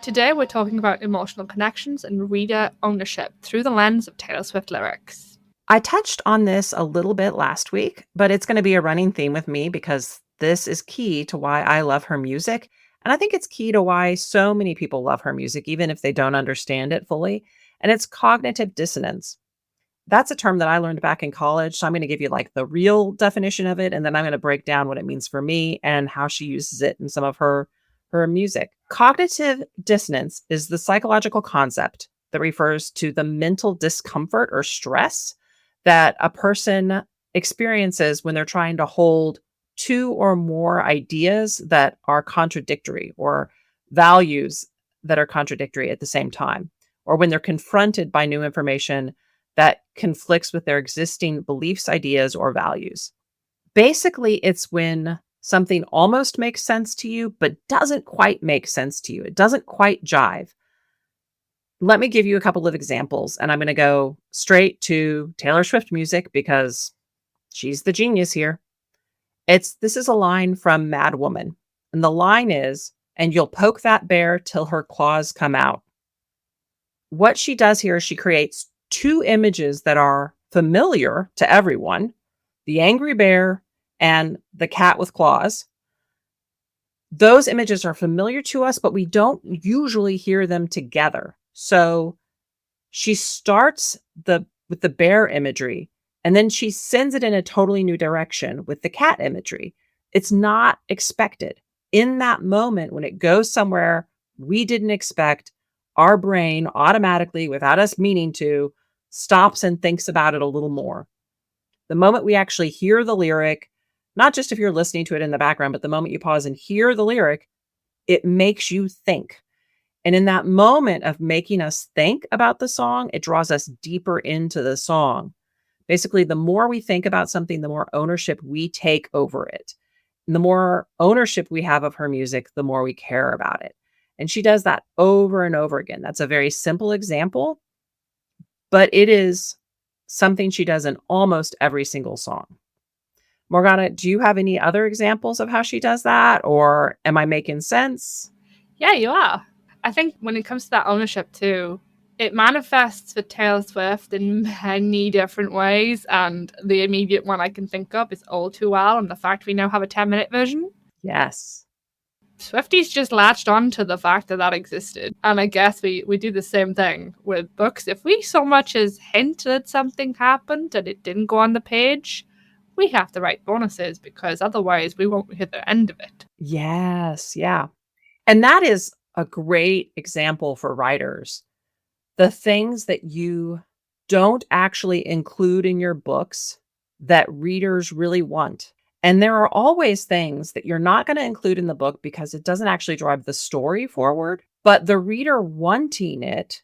Today we're talking about emotional connections and reader ownership through the lens of Taylor Swift lyrics. I touched on this a little bit last week, but it's going to be a running theme with me because this is key to why I love her music. And I think it's key to why so many people love her music, even if they don't understand it fully. And it's cognitive dissonance. That's a term that I learned back in college. So I'm going to give you like the real definition of it. And then I'm going to break down what it means for me and how she uses it in some of her music. Cognitive dissonance is the psychological concept that refers to the mental discomfort or stress that a person experiences when they're trying to hold two or more ideas that are contradictory or values that are contradictory at the same time, or when they're confronted by new information that conflicts with their existing beliefs, ideas, or values. Basically, it's when something almost makes sense to you, but doesn't quite make sense to you. It doesn't quite jive. Let me give you a couple of examples, and I'm going to go straight to Taylor Swift music because she's the genius here. This is a line from Mad Woman, and the line is, "And you'll poke that bear till her claws come out." What she does here is she creates two images that are familiar to everyone, the angry bear and the cat with claws. Those images are familiar to us, but we don't usually hear them together. So she starts with the bear imagery, and then she sends it in a totally new direction with the cat imagery. It's not expected. In that moment, when it goes somewhere we didn't expect, our brain automatically, without us meaning to, stops and thinks about it a little more. The moment we actually hear the lyric, not just if you're listening to it in the background, but the moment you pause and hear the lyric, it makes you think. And in that moment of making us think about the song, it draws us deeper into the song. Basically, the more we think about something, the more ownership we take over it. And the more ownership we have of her music, the more we care about it. And she does that over and over again. That's a very simple example, but it is something she does in almost every single song. Morgana, do you have any other examples of how she does that? Or am I making sense? Yeah, you are. I think when it comes to that ownership too, it manifests for Taylor Swift in many different ways, and the immediate one I can think of is All Too Well and the fact we now have a 10-minute version. Yes. Swifties just latched on to the fact that existed. And I guess we do the same thing with books. If we so much as hint that something happened and it didn't go on the page, we have to write bonuses because otherwise we won't hit the end of it. Yes. Yeah. And that is a great example for writers. The things that you don't actually include in your books that readers really want. And there are always things that you're not going to include in the book because it doesn't actually drive the story forward. But the reader wanting it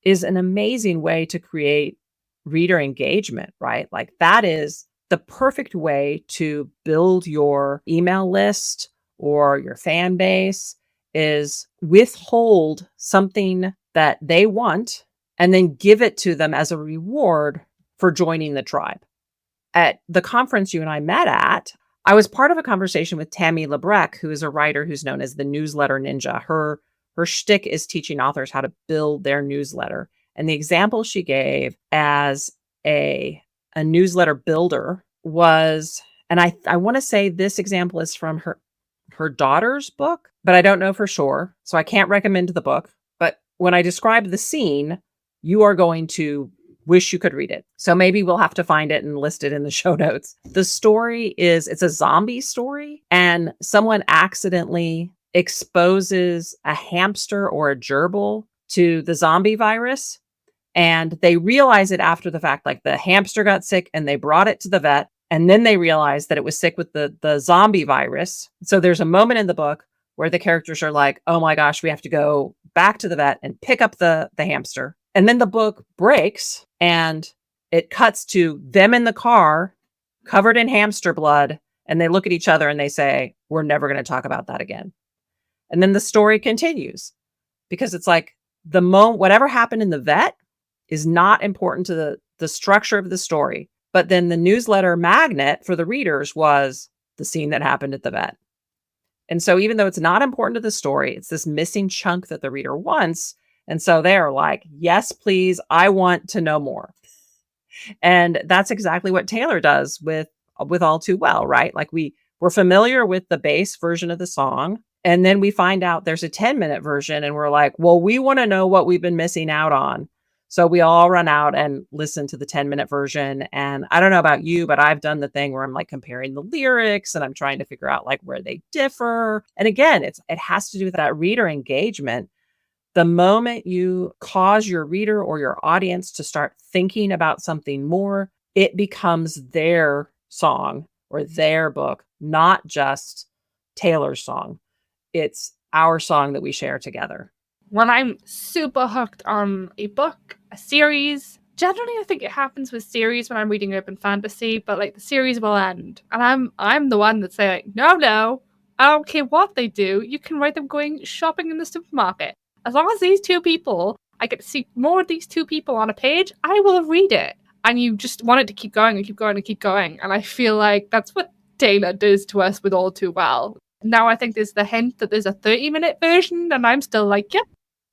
is an amazing way to create reader engagement, right? Like that is the perfect way to build your email list or your fan base is withhold something that they want and then give it to them as a reward for joining the tribe. At the conference you and I met at, I was part of a conversation with Tammy Labrecque, who is a writer who's known as the newsletter ninja. Her shtick is teaching authors how to build their newsletter. And the example she gave as a newsletter builder was, and I want to say this example is from her daughter's book, but I don't know for sure. So I can't recommend the book. But when I describe the scene, you are going to wish you could read it. So maybe we'll have to find it and list it in the show notes. The story it's a zombie story, and someone accidentally exposes a hamster or a gerbil to the zombie virus. And they realize it after the fact, like the hamster got sick and they brought it to the vet. And then they realized that it was sick with the zombie virus. So there's a moment in the book where the characters are like, oh my gosh, we have to go back to the vet and pick up the hamster. And then the book breaks and it cuts to them in the car covered in hamster blood. And they look at each other and they say, we're never going to talk about that again. And then the story continues because it's like whatever happened in the vet is not important to the structure of the story. But then the newsletter magnet for the readers was the scene that happened at the vet. And so even though it's not important to the story, it's this missing chunk that the reader wants. And so they're like, yes, please, I want to know more. And that's exactly what Taylor does with All Too Well, right? Like we're familiar with the base version of the song, and then we find out there's a 10-minute version and we're like, "Well, we want to know what we've been missing out on." So we all run out and listen to the 10-minute version, and I don't know about you, but I've done the thing where I'm like comparing the lyrics and I'm trying to figure out like where they differ. And again, it has to do with that reader engagement. The moment you cause your reader or your audience to start thinking about something more, it becomes their song or their book, not just Taylor's song. It's our song that we share together. When I'm super hooked on a book, a series, generally I think it happens with series when I'm reading urban fantasy, but like the series will end. And I'm the one that's like, no, I don't care what they do, you can write them going shopping in the supermarket. As long as these two people, I get to see more of these two people on a page, I will read it. And you just want it to keep going and keep going and keep going. And I feel like that's what Taylor does to us with All Too Well. Now I think there's the hint that there's a 30-minute version, and I'm still like, yep,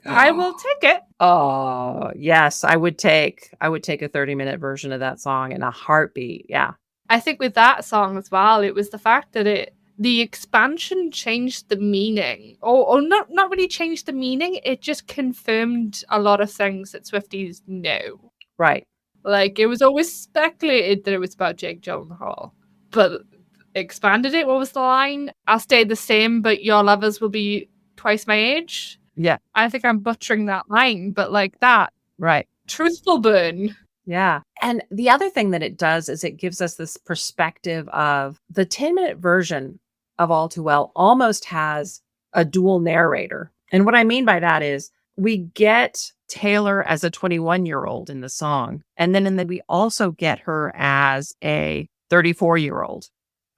I will take it. Oh, yes, I would take a 30-minute version of that song in a heartbeat. Yeah. I think with that song as well, it was the fact that the expansion changed the meaning. Or not really changed the meaning, it just confirmed a lot of things that Swifties knew. Right. Like, it was always speculated that it was about Jake Gyllenhaal. But expanded it. What was the line? I'll stay the same, but your lovers will be twice my age. Yeah. I think I'm butchering that line, but like that. Right. Truthful burn. Yeah. And the other thing that it does is it gives us this perspective of the 10-minute version of All Too Well almost has a dual narrator. And what I mean by that is we get Taylor as a 21-year-old in the song. And then we also get her as a 34-year-old.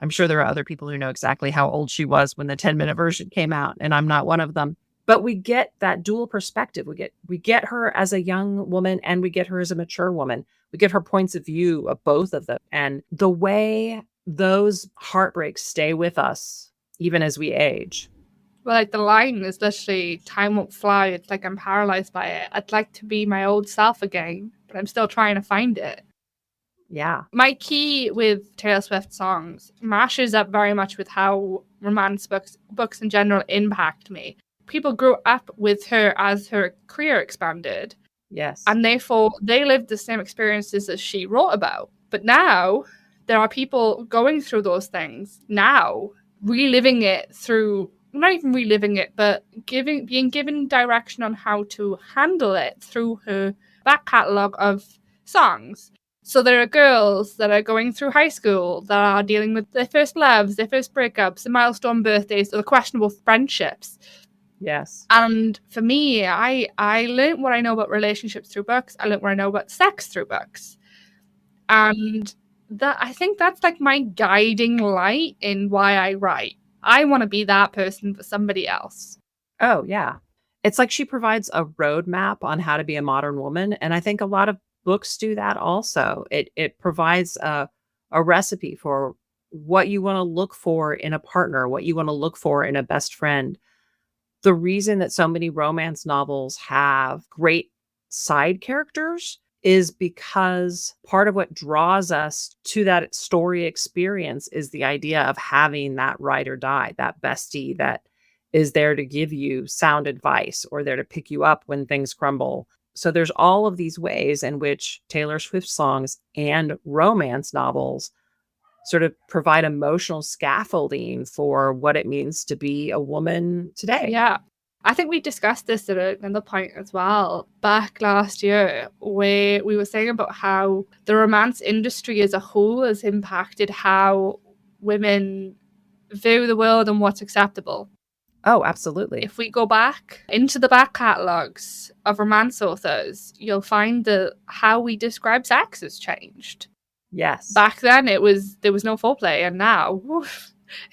I'm sure there are other people who know exactly how old she was when the 10-minute version came out, and I'm not one of them. But we get that dual perspective. We get her as a young woman and we get her as a mature woman. We get her points of view of both of them. And the way those heartbreaks stay with us, even as we age. Well, like the line is literally, time won't fly. It's like I'm paralyzed by it. I'd like to be my old self again, but I'm still trying to find it. Yeah. My key with Taylor Swift songs mashes up very much with how romance books in general impact me. People grew up with her as her career expanded. Yes. And therefore, they lived the same experiences as she wrote about. But now, there are people going through those things now, reliving it through, not even reliving it, but being given direction on how to handle it through her back catalogue of songs. So there are girls that are going through high school that are dealing with their first loves, their first breakups, the milestone birthdays, or the questionable friendships. Yes. And for me, I learned what I know about relationships through books. I learned what I know about sex through books. And that I think that's like my guiding light in why I write. I want to be that person for somebody else. Oh, yeah. It's like she provides a roadmap on how to be a modern woman. And I think a lot of books do that also. It provides a recipe for what you want to look for in a partner, what you want to look for in a best friend. The reason that so many romance novels have great side characters is because part of what draws us to that story experience is the idea of having that ride or die, that bestie that is there to give you sound advice or there to pick you up when things crumble. So there's all of these ways in which Taylor Swift songs and romance novels sort of provide emotional scaffolding for what it means to be a woman today. Yeah. I think we discussed this at another point as well back last year, where we were saying about how the romance industry as a whole has impacted how women view the world and what's acceptable. Oh, absolutely. If we go back into the back catalogues of romance authors, you'll find that how we describe sex has changed. Yes. Back then, there was no foreplay, and now,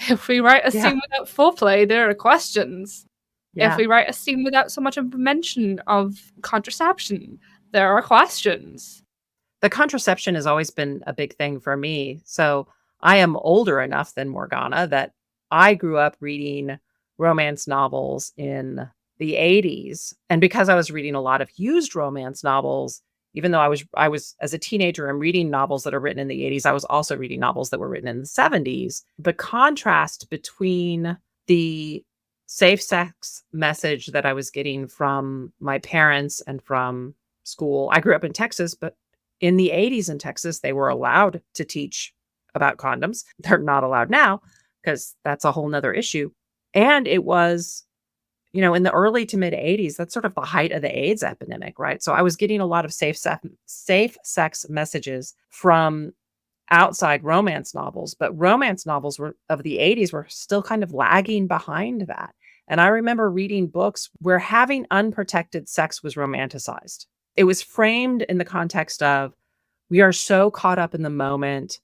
if we write a scene without foreplay, there are questions. Yeah. If we write a scene without so much of a mention of contraception, there are questions. The contraception has always been a big thing for me. So I am older enough than Morgana that I grew up reading romance novels in the 80s, and because I was reading a lot of used romance novels, even though I was as a teenager and reading novels that are written in the 80s, I was also reading novels that were written in the 70s. The contrast between the safe sex message that I was getting from my parents and from school. I grew up in Texas, but in the 80s in Texas, they were allowed to teach about condoms. They're not allowed now because that's a whole nother issue. And it was, in the early to mid 80s, that's sort of the height of the AIDS epidemic, right? So I was getting a lot of safe sex messages from outside romance novels, but romance novels of the 80s were still kind of lagging behind that. And I remember reading books where having unprotected sex was romanticized. It was framed in the context of we are so caught up in the moment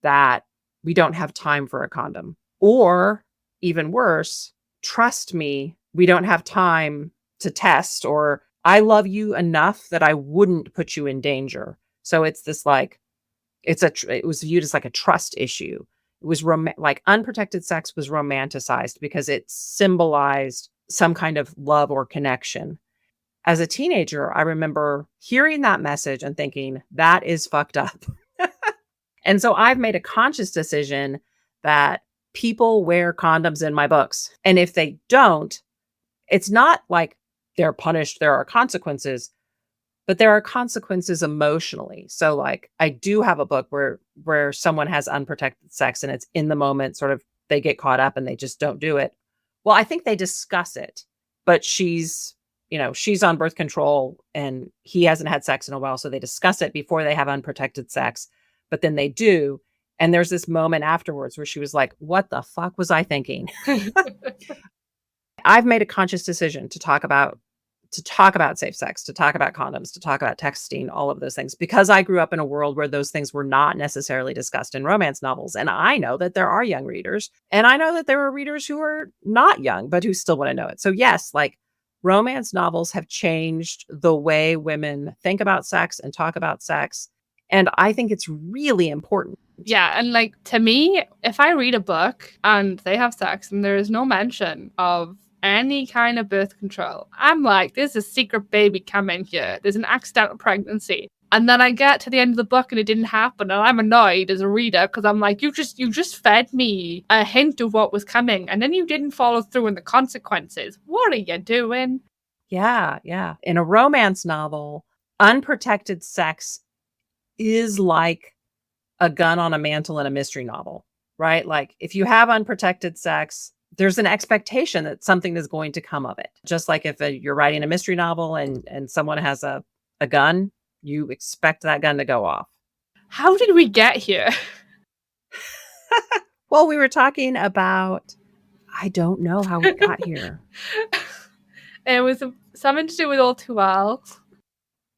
that we don't have time for a condom. Or even worse, trust me, we don't have time to test, or I love you enough that I wouldn't put you in danger. So it's this like, it was viewed as like a trust issue. It was like unprotected sex was romanticized because it symbolized some kind of love or connection. As a teenager, I remember hearing that message and thinking, that is fucked up. And so I've made a conscious decision that people wear condoms in my books. And if they don't, it's not like they're punished, there are consequences, but there are consequences emotionally. So like I do have a book where someone has unprotected sex and it's in the moment, sort of they get caught up and they just don't do it. Well, I think they discuss it, but she's on birth control and he hasn't had sex in a while. So they discuss it before they have unprotected sex, but then they do. And there's this moment afterwards where she was like, what the fuck was I thinking? I've made a conscious decision to talk about safe sex, to talk about condoms, to talk about texting, all of those things, because I grew up in a world where those things were not necessarily discussed in romance novels. And I know that there are young readers, and I know that there are readers who are not young, but who still want to know it. So yes, like romance novels have changed the way women think about sex and talk about sex. And I think it's really important. Yeah, and like to me, if I read a book and they have sex and there is no mention of any kind of birth control, I'm like, there's a secret baby coming here. There's an accidental pregnancy. And then I get to the end of the book and it didn't happen, and I'm annoyed as a reader because I'm like, you just fed me a hint of what was coming, and then you didn't follow through in the consequences. What are you doing? Yeah, yeah. In a romance novel, unprotected sex is like a gun on a mantle in a mystery novel, right? Like if you have unprotected sex, there's an expectation that something is going to come of it. Just like if you're writing a mystery novel and someone has a gun, you expect that gun to go off. How did we get here? Well, we were talking about, I don't know how we got here. It was something to do with All Too Well.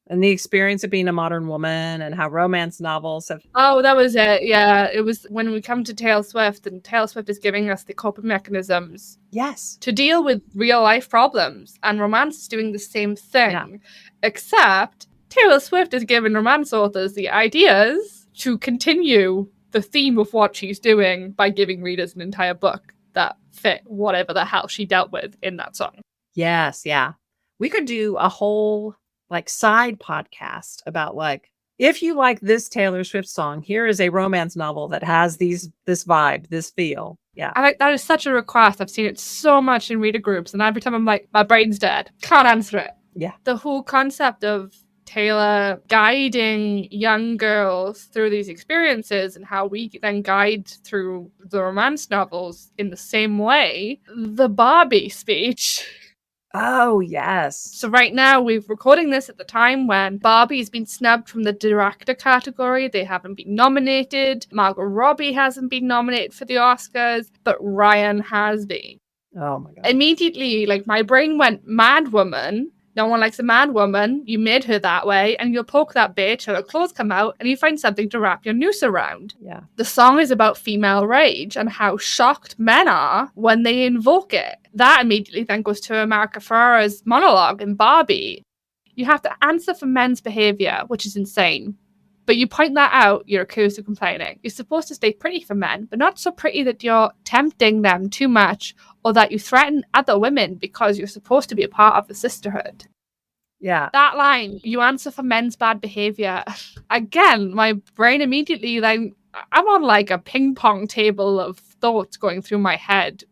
And the experience of being a modern woman and how romance novels have... Oh, that was it. Yeah, it was when we come to Taylor Swift, and Taylor Swift is giving us the coping mechanisms. Yes. To deal with real life problems, and romance is doing the same thing, except Taylor Swift is giving romance authors the ideas to continue the theme of what she's doing by giving readers an entire book that fit whatever the hell she dealt with in that song. Yes, yeah. We could do a whole like side podcast about like, if you like this Taylor Swift song, here is a romance novel that has this vibe, this feel. Yeah. I like that is such a request. I've seen it so much in reader groups, and every time I'm like, my brain's dead. Can't answer it. Yeah. The whole concept of Taylor guiding young girls through these experiences and how we then guide through the romance novels in the same way. The Barbie speech. Oh, yes. So right now we're recording this at the time when Barbie's been snubbed from the director category. They haven't been nominated. Margot Robbie hasn't been nominated for the Oscars, but Ryan has been. Oh my God. Immediately, like my brain went, mad woman. No one likes a mad woman. You made her that way, and you'll poke that bitch till her claws come out and you find something to wrap your noose around. Yeah. The song is about female rage and how shocked men are when they invoke it. That immediately then goes to America Ferrera's monologue in Barbie. You have to answer for men's behavior, which is insane. But you point that out, you're accused of complaining. You're supposed to stay pretty for men, but not so pretty that you're tempting them too much or that you threaten other women because you're supposed to be a part of the sisterhood. Yeah. That line, you answer for men's bad behavior. Again, my brain immediately, then I'm on like a ping pong table of thoughts going through my head.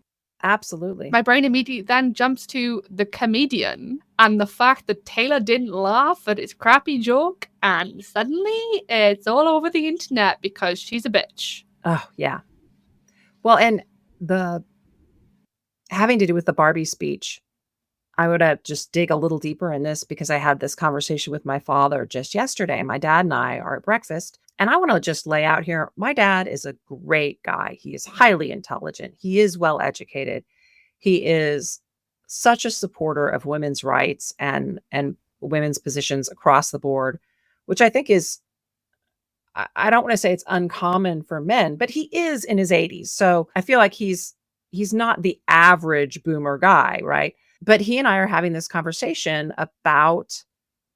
Absolutely. My brain immediately then jumps to the comedian and the fact that Taylor didn't laugh at his crappy joke, and suddenly it's all over the internet because she's a bitch. Oh, yeah. Well, and the having to do with the Barbie speech, I would just dig a little deeper in this because I had this conversation with my father just yesterday. My dad and I are at breakfast, and I want to just lay out here my dad is a great guy. He is highly intelligent, he is well educated, he is such a supporter of women's rights and women's positions across the board, which I think is I don't want to say it's uncommon for men, but he is in his 80s. So I feel like he's not the average boomer guy, right? But he and I are having this conversation about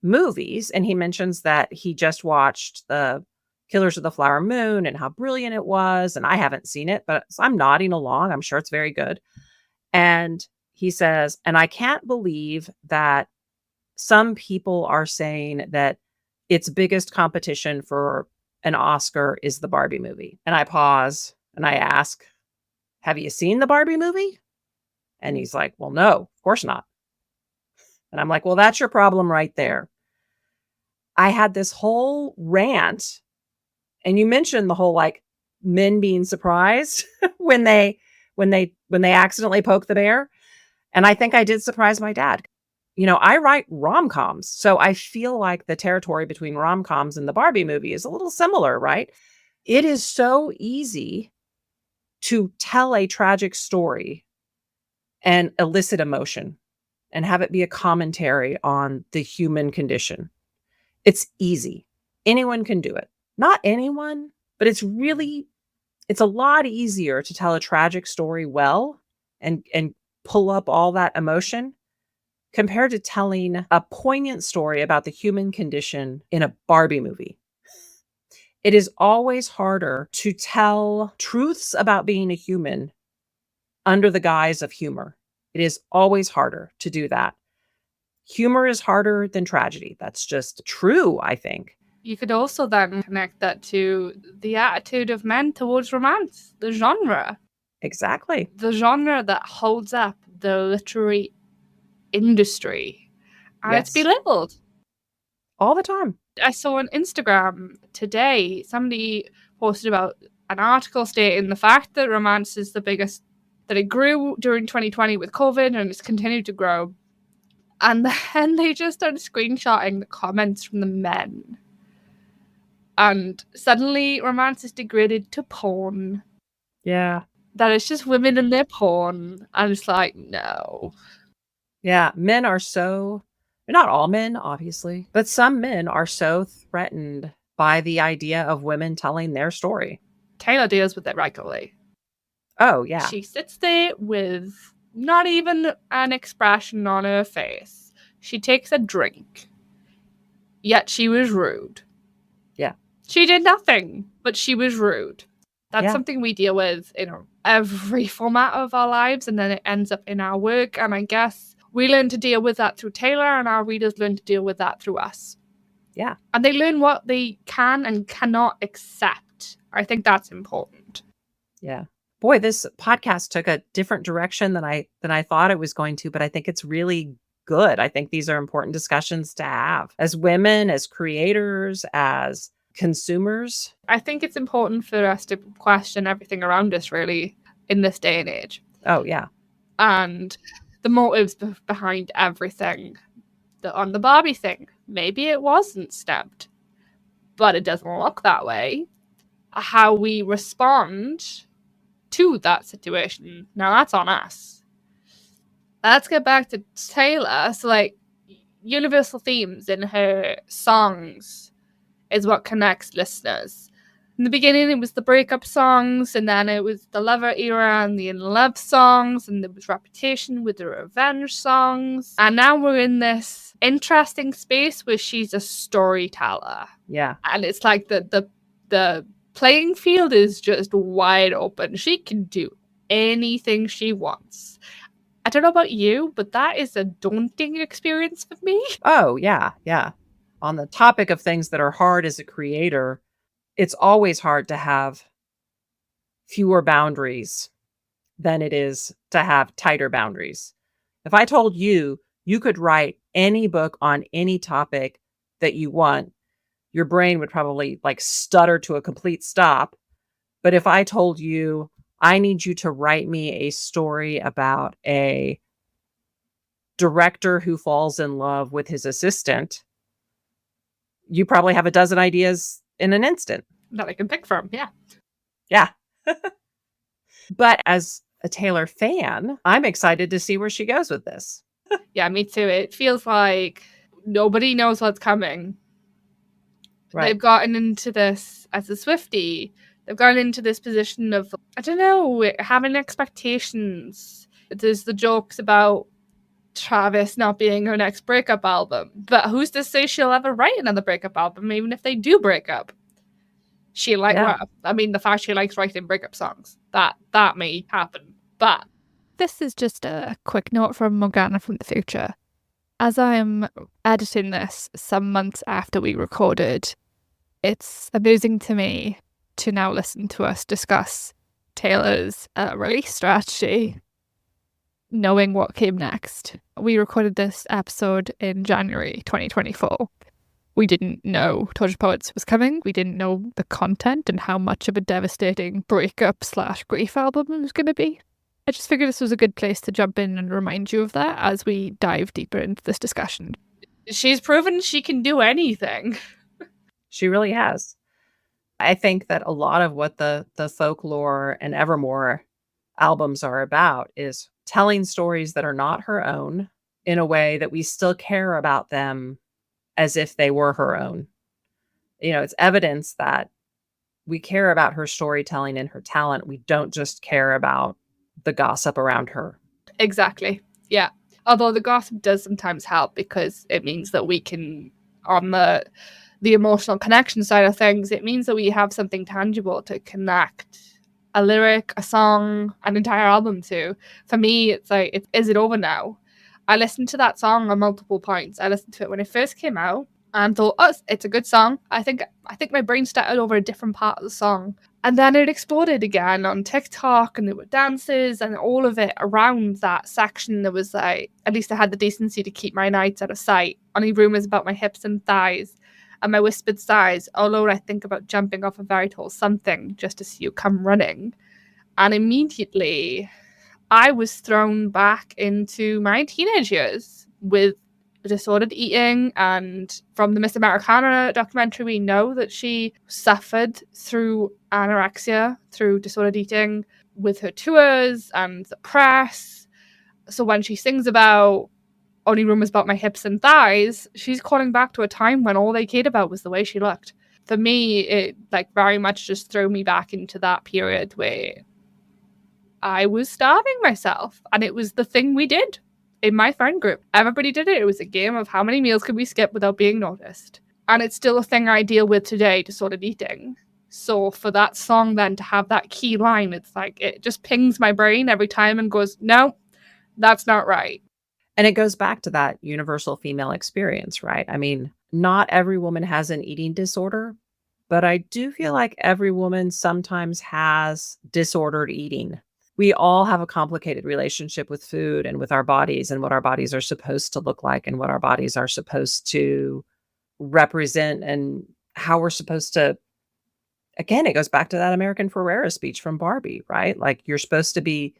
movies, and he mentions that he just watched the Killers of the Flower Moon and how brilliant it was, and I haven't seen it, but so I'm nodding along. I'm sure it's very good. And he says, "And I can't believe that some people are saying that its biggest competition for an Oscar is the Barbie movie." And I pause and I ask, "Have you seen the Barbie movie?" And he's like, "Well, no, of course not." And I'm like, "Well, that's your problem right there." I had this whole rant, and you mentioned the whole like men being surprised when they accidentally poke the bear. And I think I did surprise my dad. You know, I write rom-coms, so I feel like the territory between rom-coms and the Barbie movie is a little similar, right? It is so easy to tell a tragic story and elicit emotion and have it be a commentary on the human condition. It's easy. Anyone can do it. Not anyone, but it's a lot easier to tell a tragic story well and pull up all that emotion compared to telling a poignant story about the human condition in a Barbie movie. It is always harder to tell truths about being a human under the guise of humor. It is always harder to do that. Humor is harder than tragedy. That's just true, I think. You could also then connect that to the attitude of men towards romance, the genre. Exactly. The genre that holds up the literary industry. And it's Yes. belittled. All the time. I saw on Instagram today, somebody posted about an article stating the fact that romance is the biggest, that it grew during 2020 with COVID and it's continued to grow. And then they just started screenshotting the comments from the men. And suddenly romance is degraded to porn. Yeah. That it's just women and their porn. And it's like, no. Yeah. Men are so, not all men, obviously, but some men are so threatened by the idea of women telling their story. Taylor deals with it regularly. Oh, yeah. She sits there with not even an expression on her face. She takes a drink. Yet she was rude. Yeah. She did nothing, but she was rude. That's Yeah. something we deal with in every format of our lives, and then it ends up in our work. And I guess we learn to deal with that through Taylor, and our readers learn to deal with that through us. Yeah. And they learn what they can and cannot accept. I think that's important. Yeah. Boy, this podcast took a different direction than I thought it was going to, but I think it's really good. I think these are important discussions to have as women, as creators, as consumers. I think it's important for us to question everything around us, really, in this day and age. Oh, yeah. And the motives behind everything. On the Barbie thing, maybe it wasn't stabbed, but it doesn't look that way. How we respond to that situation, now that's on us. Let's get back to Taylor. So, like, universal themes in her songs is what connects listeners. In the beginning, it was the breakup songs, and then it was the lover era and the in love songs, and there was repetition with the revenge songs. And now we're in this interesting space where she's a storyteller. Yeah. And it's like the playing field is just wide open. She can do anything she wants. I don't know about you, but that is a daunting experience for me. Oh, yeah, yeah. On the topic of things that are hard as a creator, it's always hard to have fewer boundaries than it is to have tighter boundaries. If I told you you could write any book on any topic that you want, your brain would probably like stutter to a complete stop. But if I told you, I need you to write me a story about a director who falls in love with his assistant, you probably have a dozen ideas in an instant. That I can pick from, yeah. Yeah. But as a Taylor fan, I'm excited to see where she goes with this. Yeah, me too. It feels like nobody knows what's coming. Right. They've gotten into this as a Swiftie. They've gotten into this position of, I don't know, having expectations. There's the jokes about Travis not being her next breakup album. But who's to say she'll ever write another breakup album, even if they do break up? Yeah. I mean, the fact she likes writing breakup songs, that may happen. But this is just a quick note from Morgana from the future. As I am editing this some months after we recorded, it's amusing to me to now listen to us discuss Taylor's release strategy, knowing what came next. We recorded this episode in January 2024. We didn't know Tortured Poets was coming. We didn't know the content and how much of a devastating breakup/grief album it was going to be. I just figured this was a good place to jump in and remind you of that as we dive deeper into this discussion. She's proven she can do anything. She really has. I think that a lot of what the Folklore and Evermore albums are about is telling stories that are not her own in a way that we still care about them as if they were her own. You know, it's evidence that we care about her storytelling and her talent. We don't just care about the gossip around her. Exactly. Yeah. Although the gossip does sometimes help because it means that we can, on the emotional connection side of things, it means that we have something tangible to connect a lyric, a song, an entire album to. For me, it's like, is it over now? I listened to that song on multiple points. I listened to it when it first came out and thought, oh, it's a good song. I think my brain started over a different part of the song. And then it exploded again on TikTok, and there were dances and all of it around that section. There was like, at least I had the decency to keep my nights out of sight. Only rumours about my hips and thighs and my whispered sighs. Oh Lord, I think about jumping off a very tall something just to see you come running. And immediately I was thrown back into my teenage years with disordered eating. And from the Miss Americana documentary, we know that she suffered through anorexia, through disordered eating, with her tours and the press. So when she sings about only rumours about my hips and thighs, she's calling back to a time when all they cared about was the way she looked. For me, it like very much just threw me back into that period where I was starving myself, and it was the thing we did in my friend group. Everybody did it. It was a game of how many meals could we skip without being noticed. And it's still a thing I deal with today, disordered eating. So for that song then to have that key line, it's like it just pings my brain every time and goes, no, that's not right. And it goes back to that universal female experience, right? I mean, not every woman has an eating disorder, but I do feel like every woman sometimes has disordered eating. We all have a complicated relationship with food and with our bodies and what our bodies are supposed to look like and what our bodies are supposed to represent and how we're supposed to. Again, it goes back to that American Ferrera speech from Barbie, right? Like you're supposed to be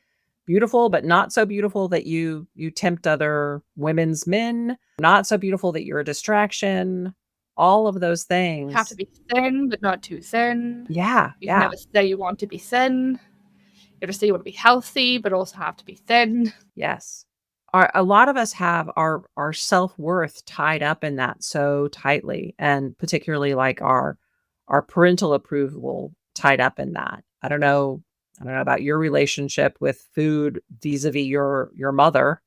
beautiful, but not so beautiful that you tempt other women's men, not so beautiful that you're a distraction, all of those You have to things. be thin, but not too thin. Yeah, You can yeah, never say you want to be thin. You have to say you want to be healthy, but also have to be thin. yes. A lot of us have our self-worth tied up in that so tightly, and particularly like our parental approval tied up in that. I don't know about your relationship with food vis-a-vis your mother,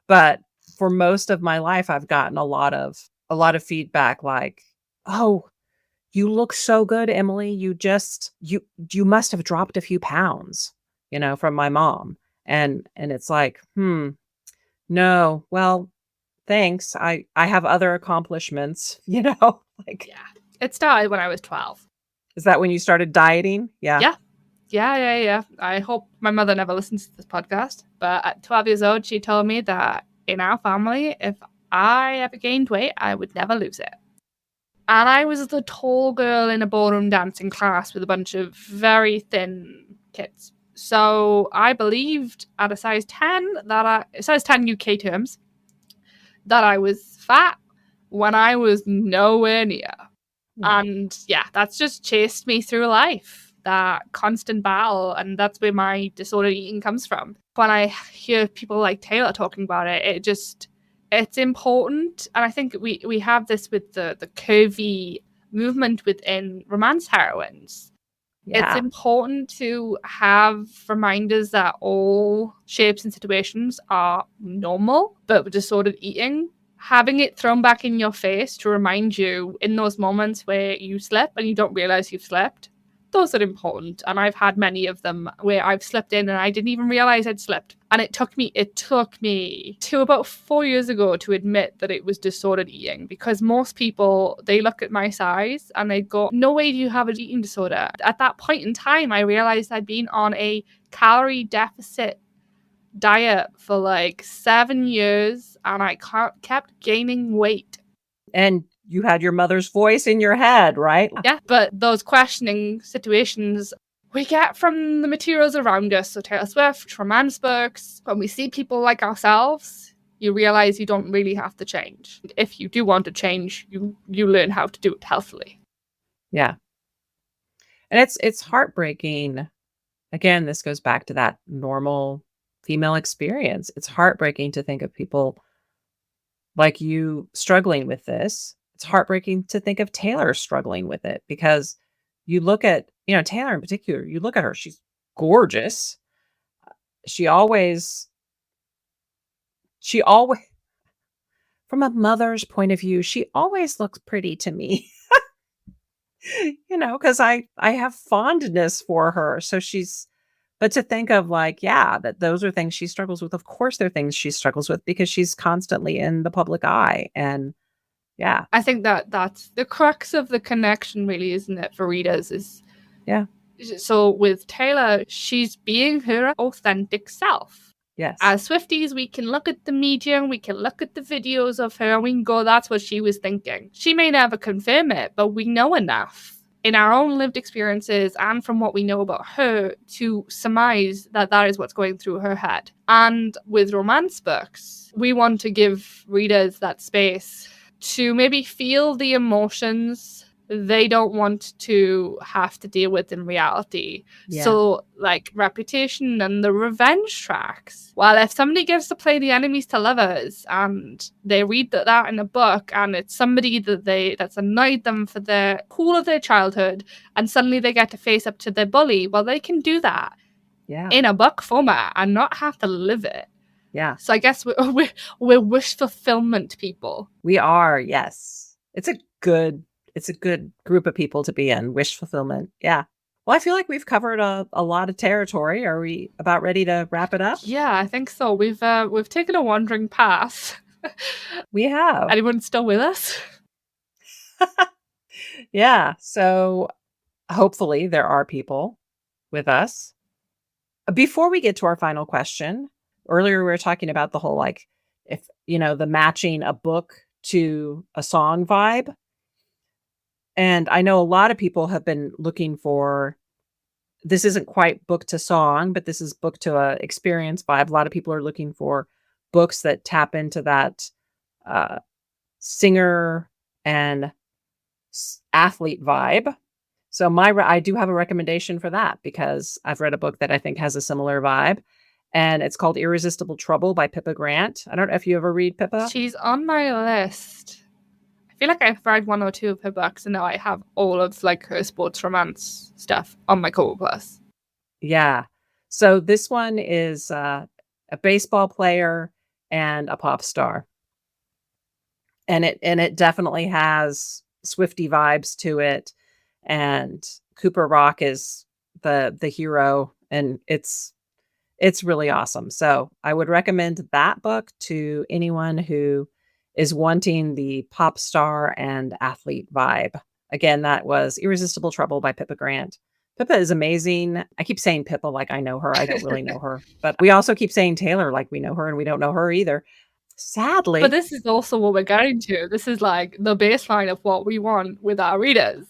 but for most of my life, I've gotten a lot of feedback like, "Oh, you look so good, Emily. You must have dropped a few pounds," from my mom. And it's like, no, well, thanks. I have other accomplishments, like, Yeah. It started when I was 12. is that when you started dieting? Yeah. Yeah. Yeah. I hope my mother never listens to this podcast. But at 12 years old, she told me that in our family, if I ever gained weight, I would never lose it. And I was the tall girl in a ballroom dancing class with a bunch of very thin kids. So I believed at a size 10 size 10 UK terms that I was fat when I was nowhere near. Yeah. And yeah, that's just chased me through life, that constant battle. And that's where my disordered eating comes from. When I hear people like Taylor talking about it, it's important. And I think we have this with the curvy movement within romance heroines. It's Yeah. important to have reminders that all shapes and situations are normal, but with disordered eating, having it thrown back in your face to remind you in those moments where you slip and you don't realize you've slipped, those are important. And I've had many of them where I've slipped in and I didn't even realize I'd slipped. And it took me to about 4 years ago to admit that it was disordered eating, because most people, they look at my size and they go, no way do you have an eating disorder. At that point in time, I realized I'd been on a calorie deficit diet for like 7 years and I kept gaining weight. And you had your mother's voice in your head, right? Yeah, but those questioning situations we get from the materials around us. So Taylor Swift, romance books, when we see people like ourselves, you realize you don't really have to change. If you do want to change, you learn how to do it healthily. Yeah. And it's heartbreaking. Again, this goes back to that normal female experience. It's heartbreaking to think of people like you struggling with this. It's heartbreaking to think of Taylor struggling with it because you look at, Taylor in particular, you look at her, she's gorgeous. She always, she always, from a mother's point of view, she always looks pretty to me, because I have fondness for her. So but to think of like, yeah, that those are things she struggles with. Of course, they're things she struggles with because she's constantly in the public eye. And yeah, I think that's the crux of the connection, really, isn't it, for readers? Is yeah, so with Taylor, she's being her authentic self. yes, As Swifties, we can look at the media and we can look at the videos of her and we can go, that's what she was thinking. She may never confirm it, but we know enough in our own lived experiences and from what we know about her to surmise that that is what's going through her head. And with romance books, we want to give readers that space to maybe feel the emotions they don't want to have to deal with in reality. yeah, So, like Reputation and the revenge tracks. Well, if somebody gets to play the enemies to lovers and they read that in a book and it's somebody that's annoyed them for the whole of their childhood and suddenly they get to face up to their bully, well, they can do that yeah, in a book format and not have to live it. yeah. So I guess we're wish fulfillment people. We are, yes. It's a good group of people to be in. Wish fulfillment. Yeah. Well, I feel like we've covered a lot of territory. Are we about ready to wrap it up? Yeah, I think so. We've taken a wandering path. We have. Anyone still with us? Yeah. So hopefully there are people with us. Before we get to our final question, earlier we were talking about the whole like if the matching a book to a song vibe. And I know a lot of people have been looking for this isn't quite book to song, but this is book to a experience vibe. A lot of people are looking for books that tap into that uh, singer and athlete vibe. So I do have a recommendation for that because I've read a book that I think has a similar vibe, and it's called Irresistible Trouble by Pippa Grant. I don't know if you ever read Pippa. She's on my list. I feel like I've read one or two of her books, and now I have all of like her sports romance stuff on my Kobo Plus. Yeah. So this one is a baseball player. and a pop star. And it definitely has Swiftie vibes to it, and Cooper Rock is the hero, and it's really awesome. So, I would recommend that book to anyone who is wanting the pop star and athlete vibe. Again, that was Irresistible Trouble by Pippa Grant. Pippa is amazing. I keep saying Pippa like I know her. I don't really know her. But we also keep saying Taylor like we know her, and we don't know her either. But Sadly. this is also what we're getting to. This is like the baseline of what we want with our readers.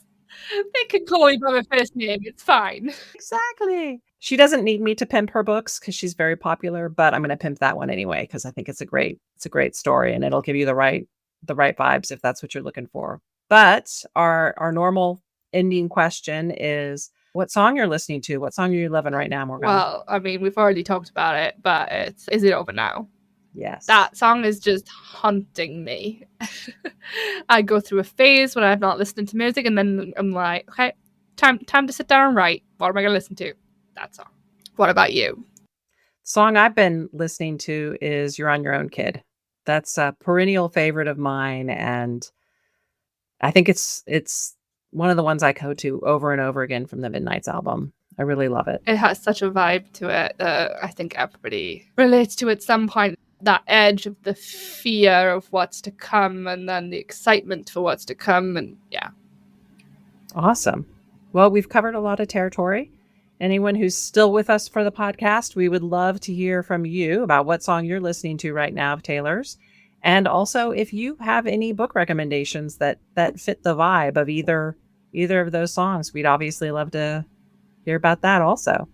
They can call me by my first name, it's fine. Exactly. She doesn't need me to pimp her books because she's very popular, but I'm gonna pimp that one anyway because I think it's a great story, and it'll give you the right vibes if that's what you're looking for. But our normal ending question is what song you're listening to? What song are you loving right now, Morgana? Well, I mean, we've already talked about it, but it's Is It Over Now? Yes. That song is just haunting me. I go through a phase when I'm not listening to music, and then I'm like, okay, time to sit down and write. What am I going to listen to? That song. What about you? Song I've been listening to is You're on Your Own, Kid. That's a perennial favorite of mine, and I think it's one of the ones I go to over and over again from the Midnights album. I really love it. It has such a vibe to it that I think everybody relates to at some point. That edge of the fear of what's to come, and then the excitement for what's to come, and yeah. Awesome. Well, we've covered a lot of territory. Anyone who's still with us for the podcast, we would love to hear from you about what song you're listening to right now of Taylor's. And also if you have any book recommendations that fit the vibe of either of those songs, we'd obviously love to hear about that also.